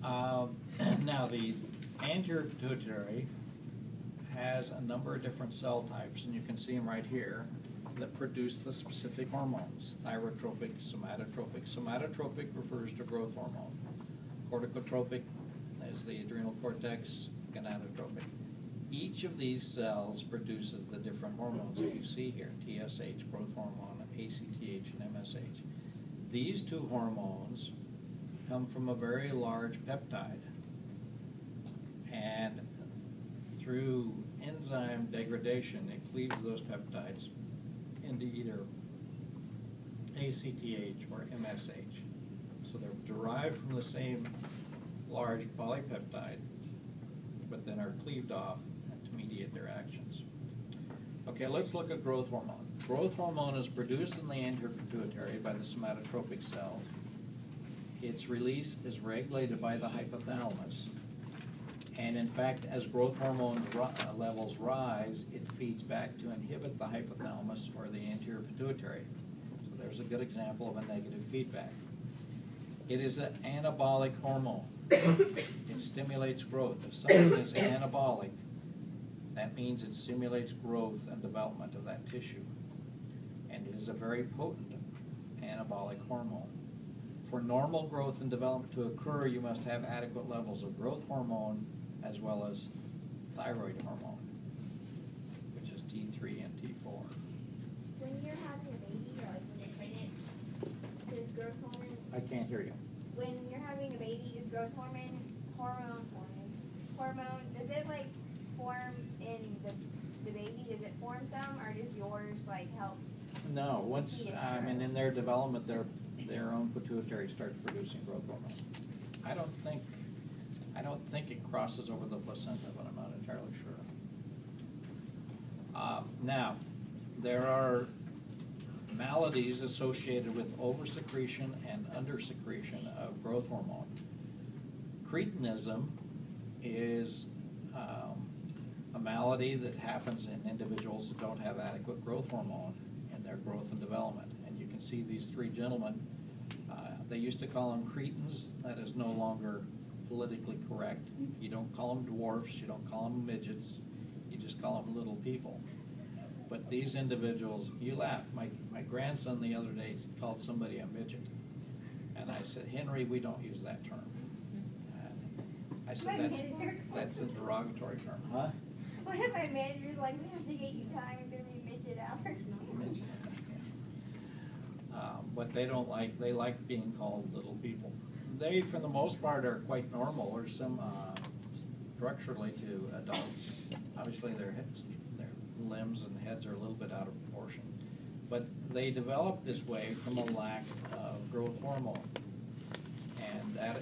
Now, the anterior pituitary has a number of different cell types, and you can see them right here, that produce the specific hormones: thyrotropic, somatotropic. Somatotropic refers to growth hormone. Corticotropic is the adrenal cortex, gonadotropic. Each of these cells produces the different hormones that you see here: TSH, growth hormone, ACTH, and MSH. These two hormones come from a very large peptide, and through enzyme degradation, it cleaves those peptides into either ACTH or MSH. So they're derived from the same large polypeptide, but then are cleaved off to mediate their actions. Okay, let's look at growth hormone. Growth hormone is produced in the anterior pituitary by the somatotropic cells. Its release is regulated by the hypothalamus. And in fact, as growth hormone levels rise, it feeds back to inhibit the hypothalamus or the anterior pituitary. So there's a good example of a negative feedback. It is an anabolic hormone. It stimulates growth. If something is anabolic, that means it stimulates growth and development of that tissue. And it is a very potent anabolic hormone. For normal growth and development to occur, you must have adequate levels of growth hormone as well as thyroid hormone, which is T3 and T4. When you're having a baby, or like when you're pregnant, does growth hormone? I can't hear you. When you're having a baby, does growth hormone, does it like form in the baby? Does it form some, or does yours like help? No, once in their development, their own pituitary starts producing growth hormone. I don't think it crosses over the placenta, but I'm not entirely sure. Now, there are maladies associated with oversecretion and undersecretion of growth hormone. Cretinism is a malady that happens in individuals that don't have adequate growth hormone in their growth and development. And you can see these three gentlemen. They used to call them cretins. That is no longer politically correct. You don't call them dwarfs, you don't call them midgets, you just call them little people. But these individuals, you laugh. My grandson the other day called somebody a midget. And I said, Henry, we don't use that term. And I said, that's a derogatory term. Huh? One of my managers like, we have to get you time, it's going to be midget hours. But they don't like, they like being called little people. They, for the most part, are quite normal or some structurally to adults. Obviously, their limbs and heads are a little bit out of proportion. But they developed this way from a lack of growth hormone. And that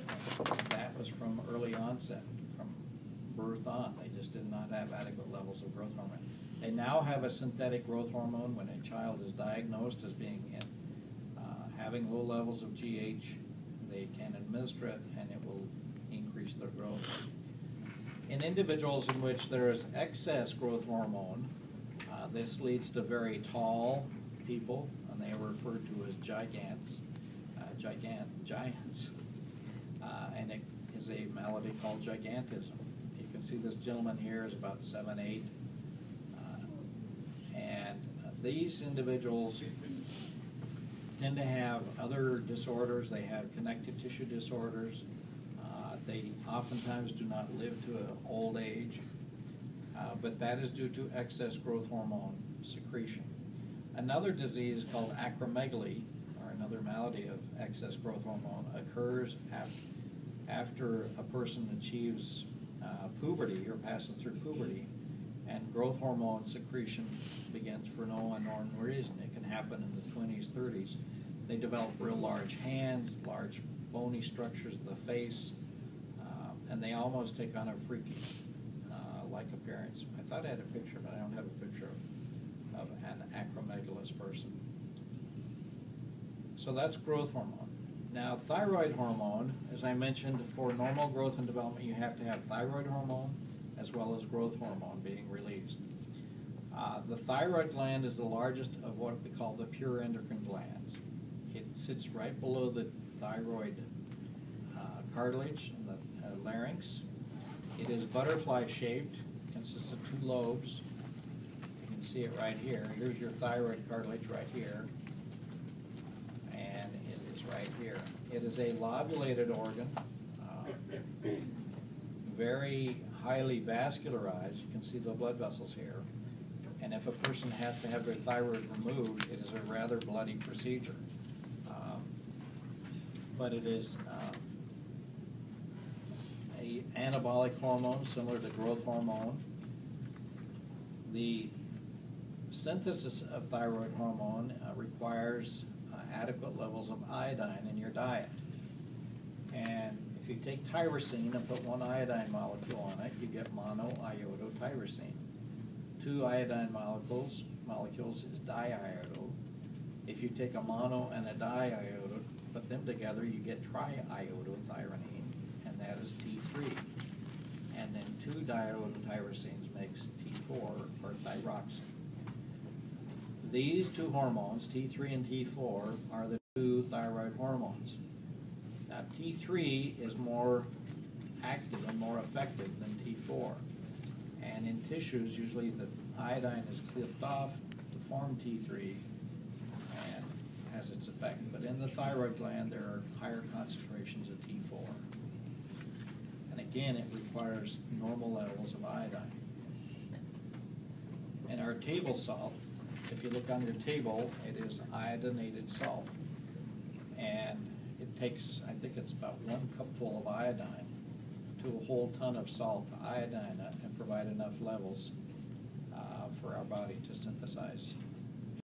was from early onset, from birth on. They just did not have adequate levels of growth hormone. They now have a synthetic growth hormone when a child is diagnosed as being having low levels of GH. They can administer it, and it will increase their growth. In individuals in which there is excess growth hormone, this leads to very tall people, and they are referred to as giants, and it is a malady called gigantism. You can see this gentleman here is about 7'8", and these individuals tend to have other disorders. They have connective tissue disorders. They oftentimes do not live to an old age, but that is due to excess growth hormone secretion. Another disease called acromegaly, or another malady of excess growth hormone, occurs after a person achieves puberty or passes through puberty, and growth hormone secretion begins for no unknown reason. It can happen in the 20s, 30s. They develop real large hands, large bony structures of the face, and they almost take on a freaky-like appearance. I thought I had a picture, but I don't have a picture of an acromegalous person. So that's growth hormone. Now, thyroid hormone, as I mentioned, for normal growth and development, you have to have thyroid hormone as well as growth hormone being released. The thyroid gland is the largest of what we call the pure endocrine glands. It sits right below the thyroid cartilage in the larynx. It is butterfly shaped, consists of two lobes. You can see it right here. Here's your thyroid cartilage right here, and it is right here. It is a lobulated organ, very highly vascularized. You can see the blood vessels here. And if a person has to have their thyroid removed, it is a rather bloody procedure. But it is a anabolic hormone similar to growth hormone. The synthesis of thyroid hormone requires adequate levels of iodine in your diet. And if you take tyrosine and put one iodine molecule on it, you get monoiodotyrosine. Two iodine molecules is diiodo. If you take a mono and a diiodo, put them together, you get triiodothyronine, and that is T3. And then two diiodotyrosines makes T4, or thyroxine. These two hormones, T3 and T4, are the two thyroid hormones. Now, T3 is more active and more effective than T4. And in tissues, usually the iodine is clipped off to form T3 and has its effect. But in the thyroid gland, there are higher concentrations of T4. And again, it requires normal levels of iodine. And our table salt, if you look on your table, it is iodinated salt. And it takes, I think it's about 1 cupful of iodine to a whole ton of salt to iodine it and provide enough levels for our body to synthesize